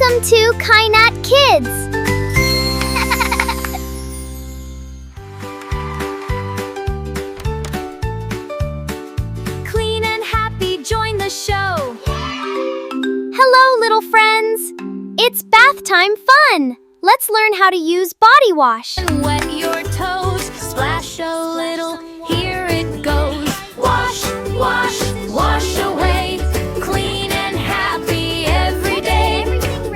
Welcome to Kainat Kids! Clean and happy, join the show! Hello, little friends! It's bath time fun! Let's learn how to use body wash. Wet your toes, splash a little, here it goes. Wash, wash, wash away. Clean and happy every day.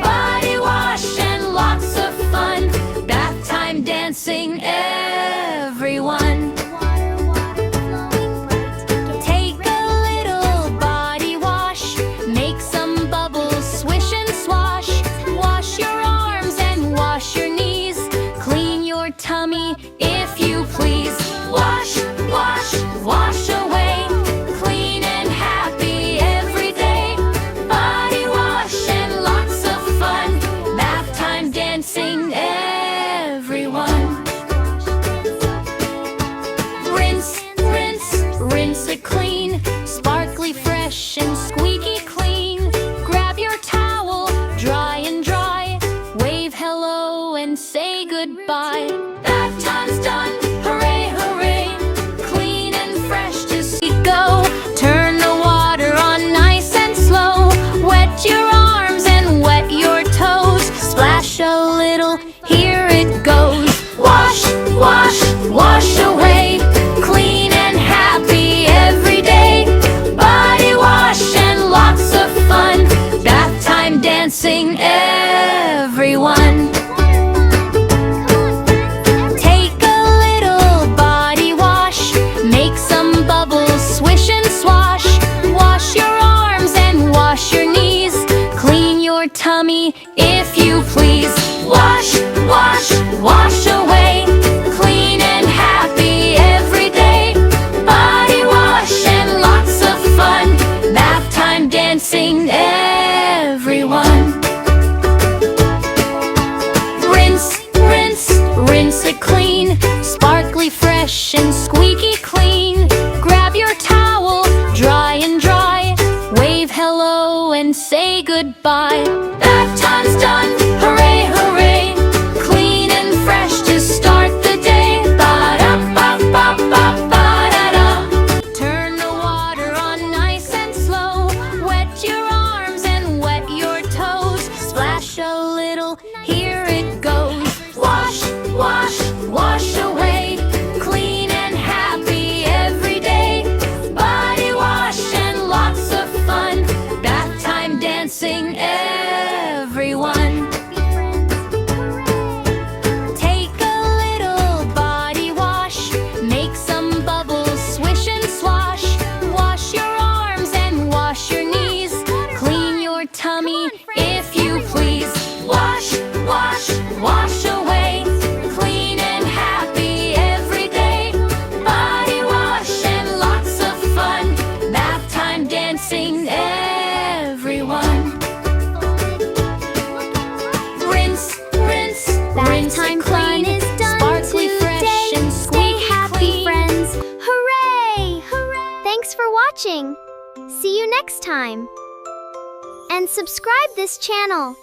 Body wash and lots of fun. Bath time dancing, everyone. Take a little body wash. Make some bubbles, swish and swash. Wash your arms and wash your knees. Clean your tummy if you please. Wash, wash, wash away. Clean and happy every day. Body wash and lots of fun. Bath time dancing, everyone. Rinse, rinse, rinse it clean. Sparkly fresh and squeaky clean. Grab your towel, dry and dry. Wave hello and say goodbye. Bath time's done, hooray, hooray. Clean and fresh to see go. Turn the water on nice and slow. Wet your arms and wet your toes. Splash a little, here it goes. Wash, wash, wash away. Clean and happy every day. Body wash and lots of fun. Bath time dancing, everyone. Take a little body wash. Make some bubbles, swish and swash. Wash your arms and wash your knees. Clean your tummy if you please. Wash, wash, wash away. Clean and happy every day. Body wash and lots of fun. Bath time dancing, everyone. Rinse, rinse, rinse it clean. Sparkly fresh and squeaky clean. Grab your towel, dry and dry. Wave hello and say goodbye. Bath time's done, hooray, hooray. Clean and fresh to start the day. Ba-da-ba-ba-ba-ba-da-da. Turn the water on nice and slow. Wet your arms and wet your toes. Splash a little, here it goes. Wash, wash, wash away. Clean and happy every day. Body wash and lots of fun. Bath time dancing, everyone. Take a little body wash. Make some bubbles, swish and swash. Wash your arms and wash your knees. Clean your tummy if you please. Wash, wash, wash away. Clean and happy every day. Body wash and lots of fun. Bath time dancing, everyone. Rinse, rinse, rinse it clean. Sparkly fresh and squeaky happy friends. Hooray! Hooray! Thanks for watching. See you next time. And subscribe this channel.